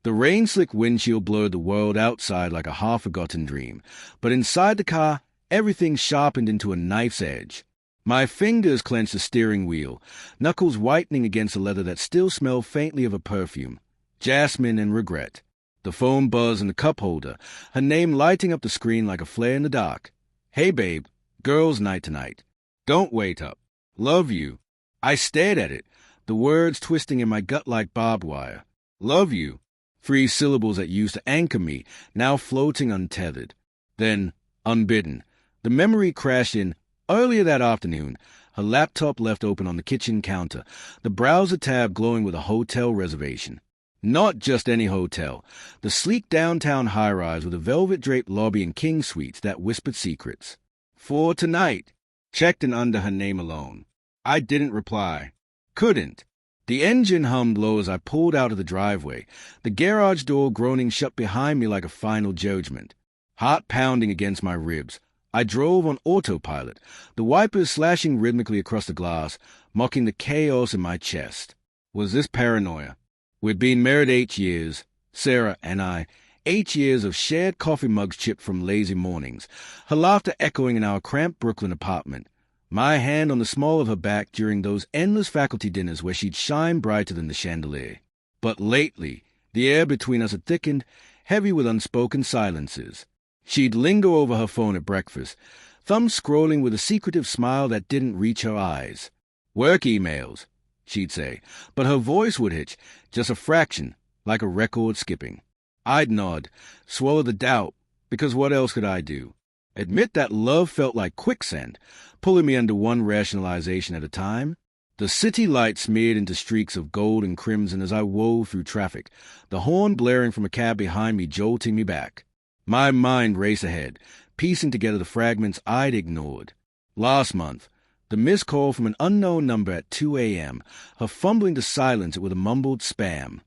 The rain-slick windshield blurred the world outside like a half-forgotten dream, but inside the car, everything sharpened into a knife's edge. My fingers clenched the steering wheel, knuckles whitening against a leather that still smelled faintly of a perfume, jasmine and regret. The phone buzzed in the cup holder, her name lighting up the screen like a flare in the dark. Hey, babe, girls' night tonight. Don't wait up. Love you. I stared at it, the words twisting in my gut like barbed wire. Love you. 3 syllables that used to anchor me, now floating untethered. Then, unbidden, the memory crashed in. Earlier that afternoon, her laptop left open on the kitchen counter, the browser tab glowing with a hotel reservation. Not just any hotel, the sleek downtown high-rise with a velvet-draped lobby and king suites that whispered secrets. For tonight, checked in under her name alone. I didn't reply. Couldn't. The engine hummed low as I pulled out of the driveway, the garage door groaning shut behind me like a final judgment. Heart pounding against my ribs, I drove on autopilot, the wipers slashing rhythmically across the glass, mocking the chaos in my chest. Was this paranoia? We'd been married 8 years, Sarah and I, 8 years of shared coffee mugs chipped from lazy mornings, her laughter echoing in our cramped Brooklyn apartment, my hand on the small of her back during those endless faculty dinners where she'd shine brighter than the chandelier. But lately, the air between us had thickened, heavy with unspoken silences. She'd linger over her phone at breakfast, thumbs scrolling with a secretive smile that didn't reach her eyes. Work emails, she'd say, but her voice would hitch, just a fraction, like a record skipping. I'd nod, swallow the doubt, because what else could I do? Admit that love felt like quicksand, pulling me under one rationalization at a time? The city light smeared into streaks of gold and crimson as I wove through traffic, the horn blaring from a cab behind me jolting me back. My mind raced ahead, piecing together the fragments I'd ignored. Last month, the missed call from an unknown number at 2 a.m., her fumbling to silence it with a mumbled spam.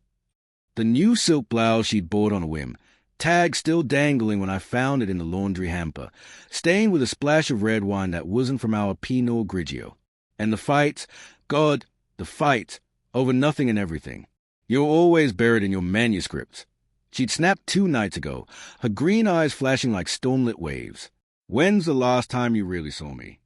The new silk blouse she'd bought on a whim, tag still dangling when I found it in the laundry hamper, stained with a splash of red wine that wasn't from our Pinot Grigio. And the fights, God, the fights, over nothing and everything. You're always buried in your manuscripts. She'd snapped 2 nights ago, her green eyes flashing like stormlit waves. When's the last time you really saw me?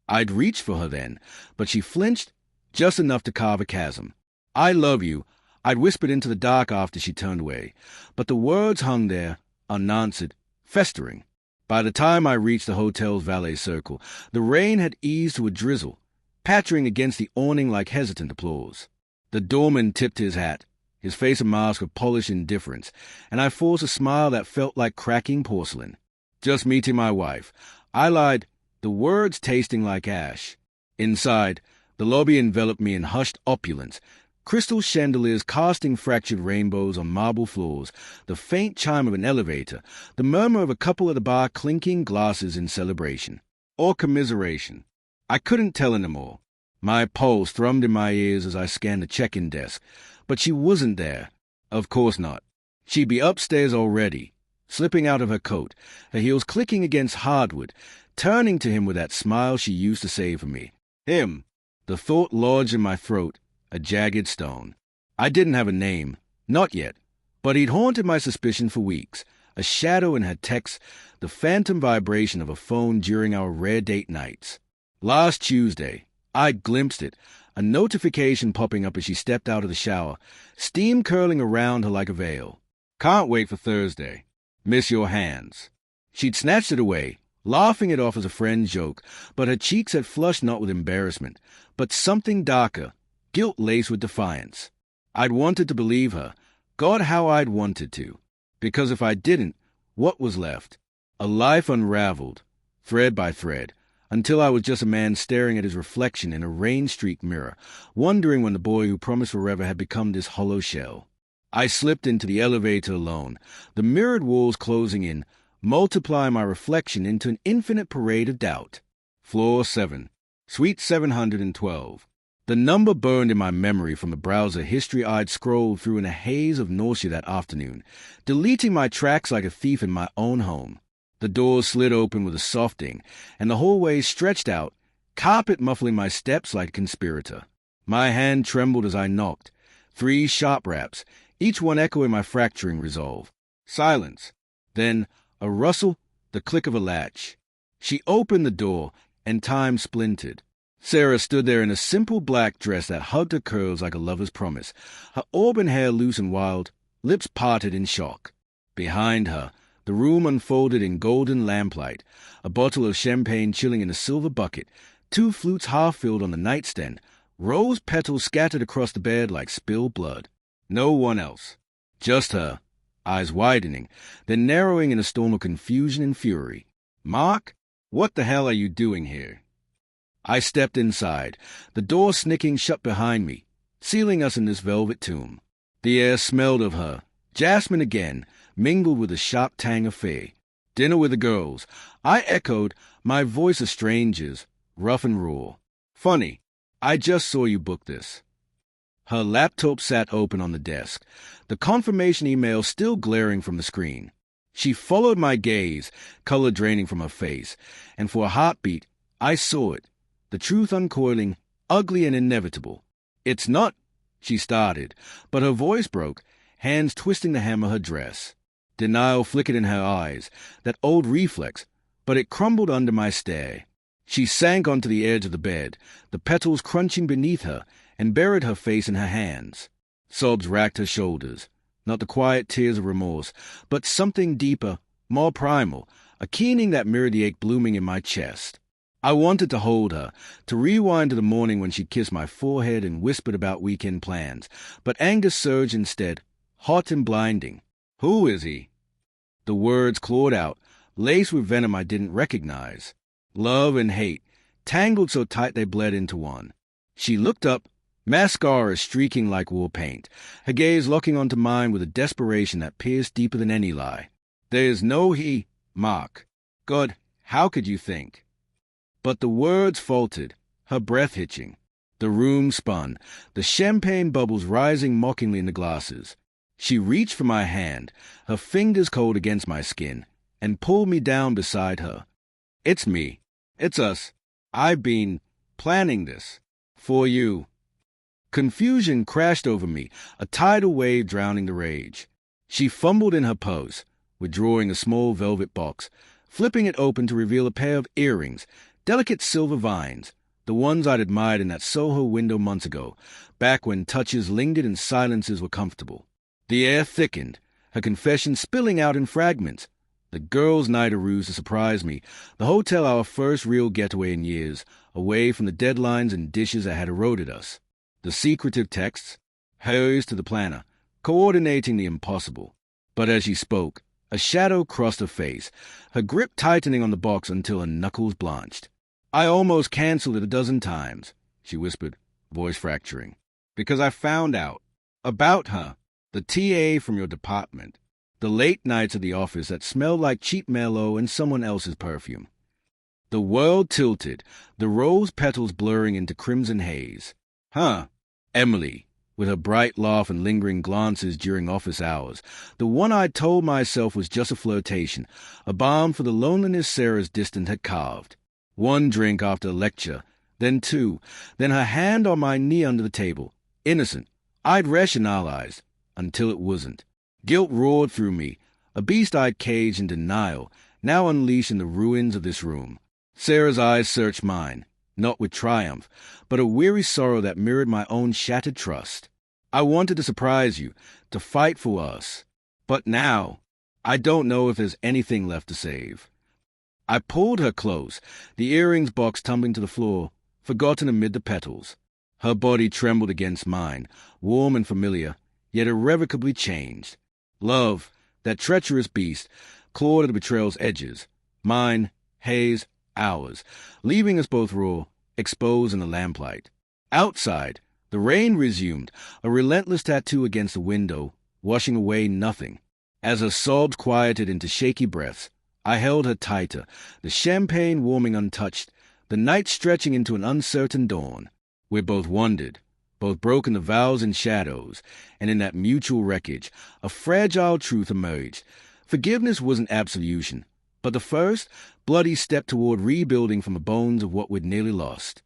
I'd reached for her then, but she flinched just enough to carve a chasm. I love you, I'd whispered into the dark after she turned away, but the words hung there, unanswered, festering. By the time I reached the hotel's valet circle, the rain had eased to a drizzle, pattering against the awning like hesitant applause. The doorman tipped his hat, his face a mask of polished indifference, and I forced a smile that felt like cracking porcelain. Just meeting my wife, I lied, the words tasting like ash. Inside, the lobby enveloped me in hushed opulence, crystal chandeliers casting fractured rainbows on marble floors, the faint chime of an elevator, the murmur of a couple at the bar clinking glasses in celebration. Or commiseration. I couldn't tell anymore. My pulse thrummed in my ears as I scanned the check-in desk, but she wasn't there. Of course not. She'd be upstairs already, slipping out of her coat, her heels clicking against hardwood, turning to him with that smile she used to save for me. Him. The thought lodged in my throat, a jagged stone. I didn't have a name, not yet, but he'd haunted my suspicion for weeks, a shadow in her texts, the phantom vibration of a phone during our rare date nights. Last Tuesday, I'd glimpsed it, a notification popping up as she stepped out of the shower, steam curling around her like a veil. Can't wait for Thursday. Miss your hands. She'd snatched it away, laughing it off as a friend's joke, but her cheeks had flushed not with embarrassment, but something darker, guilt-laced with defiance. I'd wanted to believe her. God, how I'd wanted to. Because if I didn't, what was left? A life unraveled, thread by thread, until I was just a man staring at his reflection in a rain-streaked mirror, wondering when the boy who promised forever had become this hollow shell. I slipped into the elevator alone, the mirrored walls closing in, multiplying my reflection into an infinite parade of doubt. Floor 7, Suite 712. The number burned in my memory from the browser history I'd scrolled through in a haze of nausea that afternoon, deleting my tracks like a thief in my own home. The doors slid open with a soft ding, and the hallway stretched out, carpet muffling my steps like a conspirator. My hand trembled as I knocked. 3 sharp raps, each one echoing my fracturing resolve. Silence. Then a rustle, the click of a latch. She opened the door, and time splintered. Sarah stood there in a simple black dress that hugged her curls like a lover's promise, her auburn hair loose and wild, lips parted in shock. Behind her, the room unfolded in golden lamplight, a bottle of champagne chilling in a silver bucket, 2 flutes half-filled on the nightstand, rose petals scattered across the bed like spilled blood. No one else. Just her, eyes widening, then narrowing in a storm of confusion and fury. "Mark, what the hell are you doing here?" I stepped inside, the door snicking shut behind me, sealing us in this velvet tomb. The air smelled of her, jasmine again, mingled with the sharp tang of fay. "Dinner with the girls," I echoed, my voice a stranger's, rough and raw. "Funny, I just saw you book this." Her laptop sat open on the desk, the confirmation email still glaring from the screen. She followed my gaze, color draining from her face, and for a heartbeat, I saw it, the truth uncoiling, ugly and inevitable. "It's not," she started, but her voice broke, hands twisting the hem of her dress. Denial flickered in her eyes, that old reflex, but it crumbled under my stare. She sank onto the edge of the bed, the petals crunching beneath her, and buried her face in her hands. Sobs racked her shoulders, not the quiet tears of remorse, but something deeper, more primal, a keening that mirrored the ache blooming in my chest. I wanted to hold her, to rewind to the morning when she kissed my forehead and whispered about weekend plans, but anger surged instead, hot and blinding. "Who is he?" The words clawed out, laced with venom I didn't recognize. Love and hate, tangled so tight they bled into one. She looked up, mascara streaking like war paint, her gaze locking onto mine with a desperation that pierced deeper than any lie. "There is no he, Mark. God, how could you think?" But the words faltered, her breath hitching. The room spun, the champagne bubbles rising mockingly in the glasses. She reached for my hand, her fingers cold against my skin, and pulled me down beside her. "It's me. It's us. I've been planning this. For you." Confusion crashed over me, a tidal wave drowning the rage. She fumbled in her purse, withdrawing a small velvet box, flipping it open to reveal a pair of earrings, delicate silver vines, the ones I'd admired in that Soho window months ago, back when touches lingered and silences were comfortable. The air thickened, her confession spilling out in fragments. The girls' night a ruse to surprise me, the hotel our first real getaway in years, away from the deadlines and dishes that had eroded us. The secretive texts, hers to the planner, coordinating the impossible. But as she spoke, a shadow crossed her face, her grip tightening on the box until her knuckles blanched. "I almost canceled it a dozen times," she whispered, voice fracturing, "because I found out about her, the TA from your department, the late nights at the office that smelled like cheap Merlot and someone else's perfume." The world tilted, the rose petals blurring into crimson haze. "Huh, Emily," with her bright laugh and lingering glances during office hours, the one I'd told myself was just a flirtation, a balm for the loneliness Sarah's distance had carved. One drink after a lecture, then 2, then her hand on my knee under the table. Innocent, I'd rationalized, until it wasn't. Guilt roared through me, a beast I'd caged in denial, now unleashed in the ruins of this room. Sarah's eyes searched mine, not with triumph, but a weary sorrow that mirrored my own shattered trust. "I wanted to surprise you, to fight for us. But now, I don't know if there's anything left to save." I pulled her close, the earrings box tumbling to the floor, forgotten amid the petals. Her body trembled against mine, warm and familiar, yet irrevocably changed. Love, that treacherous beast, clawed at the betrayal's edges. Mine, haze, ours, leaving us both raw, exposed in the lamplight. Outside, the rain resumed, a relentless tattoo against the window, washing away nothing. As her sobs quieted into shaky breaths, I held her tighter, the champagne warming untouched, the night stretching into an uncertain dawn. We both wondered, both broken the vows and shadows, and in that mutual wreckage, a fragile truth emerged. Forgiveness wasn't absolution, but the first, bloody step toward rebuilding from the bones of what we'd nearly lost.